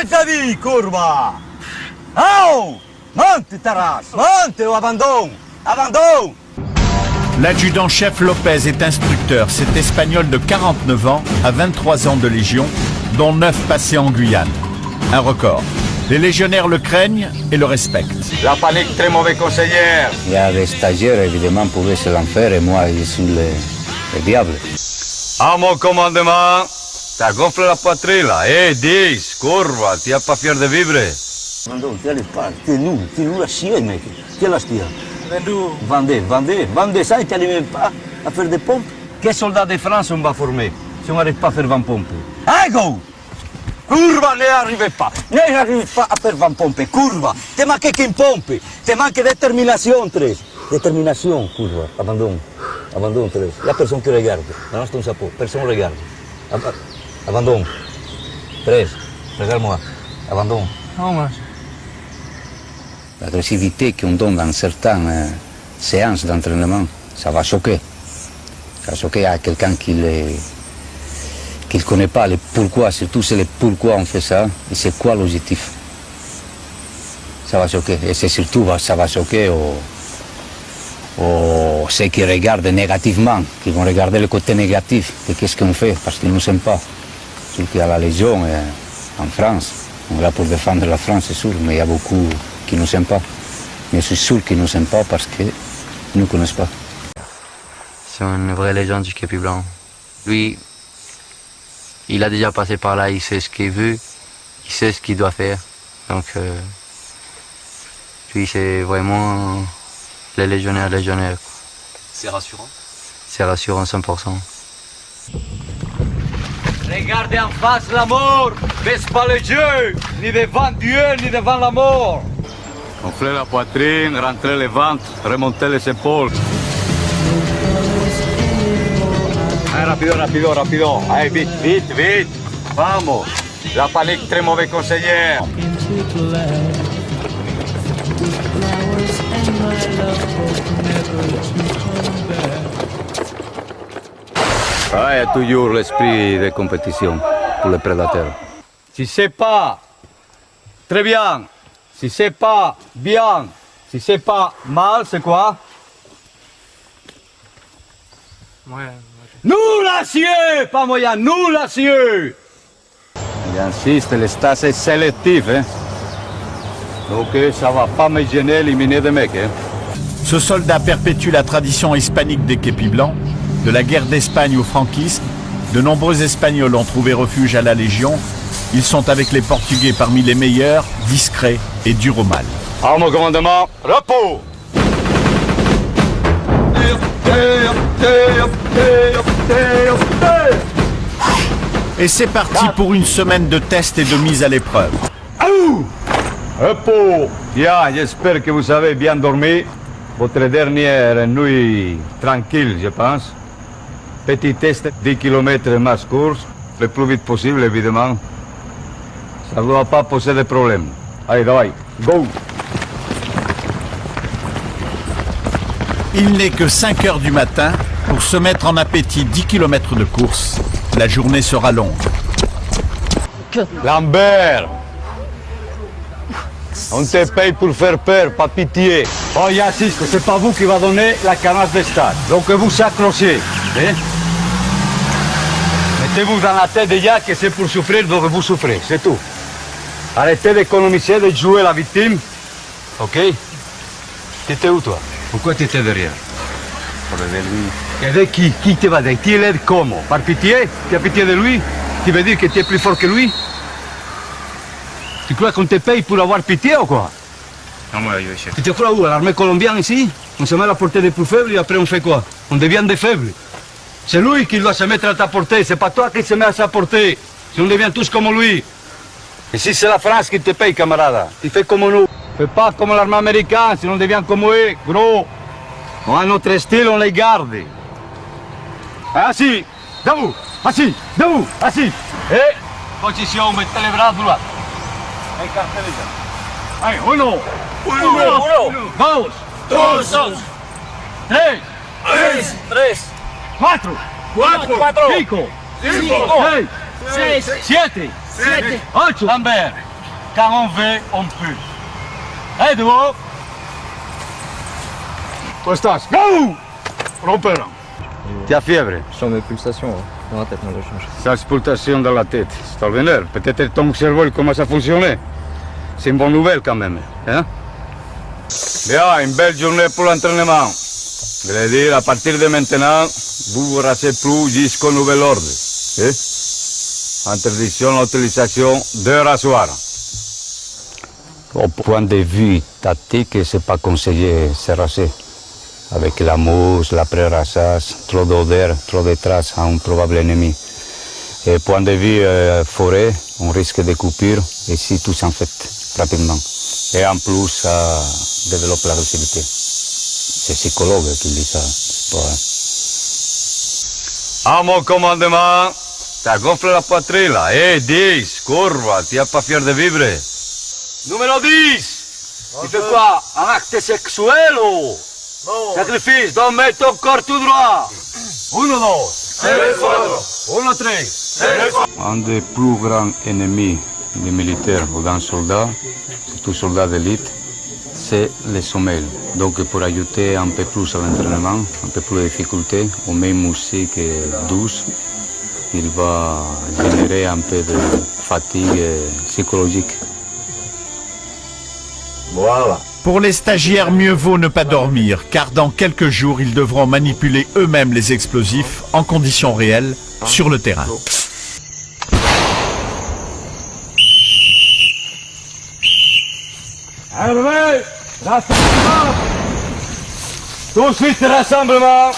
David, curva! Oh! Monte, Taras! Monte ou abandonne! Abandonne! L'adjudant-chef Lopez est instructeur. Cet Espagnol de 49 ans a 23 ans de légion, dont 9 passés en Guyane. Un record. Les légionnaires le craignent et le respectent. La panique, très mauvais conseiller. Il y a des stagiaires, évidemment, pour eux c'est l'enfer et moi je suis le diable. À mon commandement, t'as gonflé la poitrine là. Eh, 10, curva, tu n'es pas fier de vivre. Non, tu n'es pas, tu es nul à chier, mec. Tu es la stia. Vendez ça et tu n'arrives même pas à faire des pompes. Quel soldat de France on va former si on n'arrive pas à faire 20 pompes? Ego! Curva, n'arrive pas à faire 20 pompes. Curva, te manque qu'une pompe. Te manque détermination, Tres. Détermination, curva, abandonne, Tres. Il n'y a personne qui regarde. Balance ton chapeau, personne ne regarde. Abandonne. Tres, regarde-moi. Abandonne. Non, moi. L'agressivité qu'on donne dans certaines séances d'entraînement, ça va choquer. Ça va choquer à quelqu'un qui ne connaît pas le pourquoi, surtout c'est le pourquoi on fait ça et c'est quoi l'objectif. Ça va choquer. Et c'est surtout, ça va choquer aux ceux qui regardent négativement, qui vont regarder le côté négatif de qu'est-ce qu'on fait, parce qu'ils ne nous aiment pas. Surtout à la Légion, en France, on est là pour défendre la France, c'est sûr, mais il y a beaucoup qui ne nous aiment pas. Mais je suis sûr qu'ils ne nous aiment pas parce qu'ils ne nous connaissent pas. C'est une vraie légende du Képi Blanc. Lui, il a déjà passé par là, il sait ce qu'il veut, il sait ce qu'il doit faire. Donc, lui, c'est vraiment les légionnaires. C'est rassurant? C'est rassurant 100%. Regardez en face la mort, baisse pas les yeux, ni devant Dieu, ni devant la mort. Gonflez la poitrine, rentrez le ventre, remontez les épaules. Allez, rapido. Allez, vite. Vamos. La panique, très mauvais conseiller. Il y a toujours l'esprit de compétition pour les prédateurs. Si c'est pas très bien, si c'est pas bien, si c'est pas mal, c'est quoi? Ouais. Nous l'acier, pas moyen, nous l'acier. J'insiste, le stage est sélectif. Donc ça va pas me gêner éliminer des mecs. Ce soldat perpétue la tradition hispanique des képis blancs. De la guerre d'Espagne au franquisme, de nombreux Espagnols ont trouvé refuge à la Légion. Ils sont avec les Portugais parmi les meilleurs, discrets et durs au mal. À mon commandement, repos. Et c'est parti pour une semaine de tests et de mise à l'épreuve. Repos. Bien, j'espère que vous avez bien dormi. Votre dernière nuit tranquille, je pense. Petit test, 10 km de marche course, le plus vite possible, évidemment. Ça ne doit pas poser de problème. Allez, давай, go! Il n'est que 5 heures du matin pour se mettre en appétit 10 km de course. La journée sera longue. Lambert! On te paye pour faire peur, pas pitié. Oh, j'insiste, c'est pas vous qui va donner la canasse de stade. Donc vous accrochez. Hein? Mettez-vous dans la tête déjà que c'est pour souffrir, donc vous souffrez, c'est tout. Arrêtez d'économiser, de jouer la victime. Ok? T'étais où toi? Pourquoi t'étais derrière? Pour aider lui. Aider qui? Qui te va aider? Qui l'aide comment? Par pitié? Tu as pitié de lui? Tu veux dire que tu es plus fort que lui? Tu crois qu'on te paye pour avoir pitié ou quoi? Non, moi, je sais. Tu te crois où? À l'armée colombienne ici? On se met à la portée des plus faibles et après on fait quoi? On devient des faibles. C'est lui qui doit se mettre à ta portée, c'est pas toi qui se met à sa portée. Si on devient tous comme lui. Et si c'est la France qui te paye, camarade, tu fais comme nous. Fais pas comme l'armée américaine, sinon on devient comme eux, gros. On a notre style, on les garde. Assis, debout, assis, debout, assis. Et position, mettez les bras droits. Écartez les jambes. Allez, uno, dos, tres, cuatro, cinco, seis, siete, ocho. Lambert, quand on veut, on peut. Hey, de vous. Comment estás? Go! Rompera. Tu as fièvre? Sur mes pulsations, dans la tête, non, je change. Salsipultation dans la tête. C'est vénère. Peut-être ton cerveau commence à fonctionner. C'est une bonne nouvelle quand même. Hein? Bien, une belle journée pour l'entraînement. Je veux dire, à partir de maintenant, vous ne racez plus jusqu'au nouvel ordre. Eh? Interdiction d'utilisation de rasoir. Au point de vue tactique, ce n'est pas conseillé de se raser. Avec la mousse, l'après-rassage, trop d'odeur, trop de traces à un probable ennemi. Et point de vue forêt, on risque de coupure et si tout s'infecte rapidement. Et en plus, ça développe l'agressivité. C'est psychologue qui dit ça. Ouais. À mon commandement, t'as gonflé la poitrine là. 10, courbe, tu n'es pas fier de vivre. Numéro 10, tu fais quoi? Un acte sexuel ou? Sacrifice, donc mets ton corps tout droit. 1, 2, 1, 3. Un des plus grands ennemis des militaires ou d'un soldat, surtout soldat d'élite, c'est le sommeil. Donc pour ajouter un peu plus à l'entraînement, un peu plus de difficulté, on met une musique douce, il va générer un peu de fatigue psychologique. Voilà. Pour les stagiaires, mieux vaut ne pas dormir, car dans quelques jours, ils devront manipuler eux-mêmes les explosifs en conditions réelles sur le terrain. Allez, rassemblement. Tout de suite, rassemblement.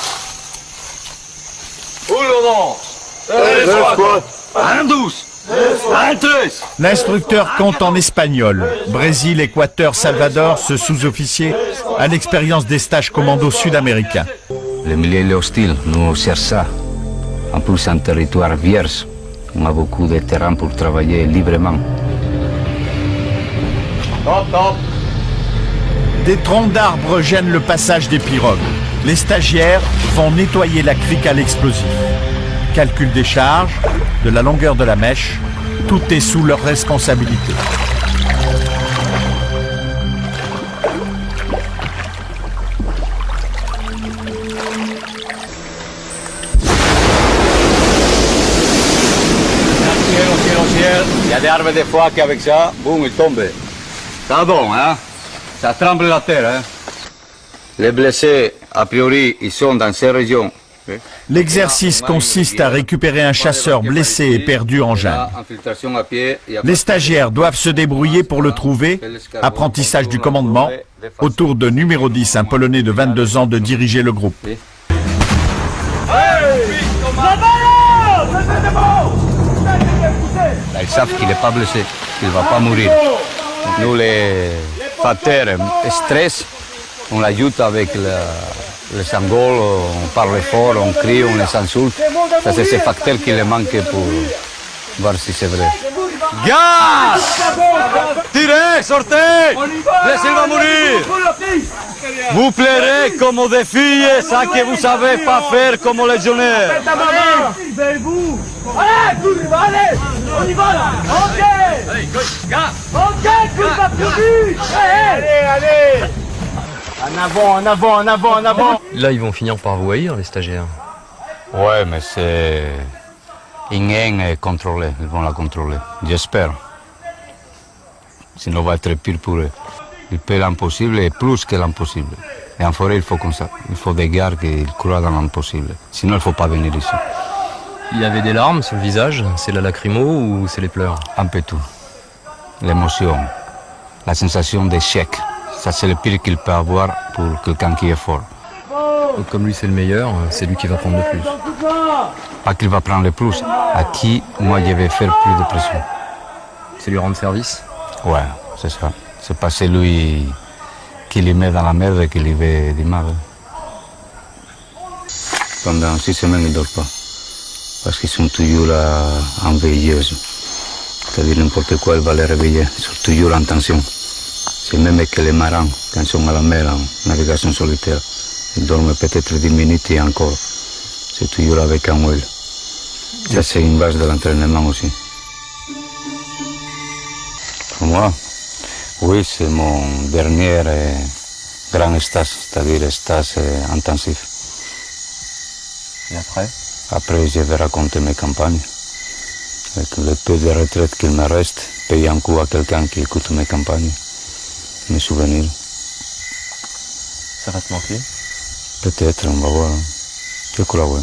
Un 12. Un 13. L'instructeur compte en espagnol. Brésil, Équateur, Salvador, ce sous-officier a l'expérience des stages commando sud-américains. Le milieu est hostile, nous cherchons ça. En plus, un territoire vierge. On a beaucoup de terrain pour travailler librement. Top. Des troncs d'arbres gênent le passage des pirogues. Les stagiaires vont nettoyer la crique à l'explosif. Calcul des charges, de la longueur de la mèche, tout est sous leur responsabilité. Ciel. Il y a des arbres de foie qu'avec ça, boum, ils tombent. Ça bon, hein? Ça tremble la terre, hein? Les blessés, a priori, ils sont dans ces régions. L'exercice consiste à récupérer un chasseur blessé et perdu en jungle. Les stagiaires doivent se débrouiller pour le trouver, apprentissage du commandement, au tour de numéro 10, un Polonais de 22 ans, de diriger le groupe. Ils savent qu'il n'est pas blessé, qu'il ne va pas mourir. Nous, les facteurs stress, on l'ajoute avec le sangol, on parle fort, on crie, on les insulte. Ça, c'est ces facteurs qui les manquent pour voir si c'est vrai. Gaz! Tirez, sortez! Laissez-le va mourir! Vous plairez comme des filles, ça que vous ne savez pas faire comme les légionnaires. Allez, on y va là. Ok. Ok, courbe plus vite. Allez. En avant. Là, ils vont finir par vous haïr, les stagiaires. Ouais, mais c'est est contrôlé, ils vont la contrôler, j'espère. Sinon, va être pire pour eux. Ils paient l'impossible et plus que l'impossible. Et en forêt, il faut comme ça. Il faut des gars qui croient dans l'impossible. Sinon, il ne faut pas venir ici. Il y avait des larmes sur le visage, c'est la lacrymo ou c'est les pleurs? Un peu tout. L'émotion, la sensation d'échec. Ça, c'est le pire qu'il peut avoir pour quelqu'un qui est fort. Donc, comme lui, c'est le meilleur, c'est lui qui va prendre le plus. Pas qu'il va prendre le plus, à qui, moi, je vais faire plus de pression. C'est lui rendre service? Ouais, c'est ça. C'est pas celui qui les met dans la merde et qui les fait du mal. Pendant 6 semaines, ils ne dorment pas. Parce qu'ils sont toujours là en veilleuse. C'est-à-dire n'importe quoi, elle va les réveiller. Ils sont toujours en tension. C'est même que les marins, quand ils sont à la mer en navigation solitaire, ils dorment peut-être 10 minutes et encore. C'est toujours avec un moelle. Ça, c'est une base de l'entraînement aussi. Pour moi, oui, c'est mon dernier grand stage, c'est-à-dire stage intensif. Et après? Après, je vais raconter mes campagnes. Avec le peu de retraite qu'il me reste, payer un coup à quelqu'un qui écoute mes campagnes, mes souvenirs. Ça va te manquer? Peut-être, on va voir. Je crois, oui.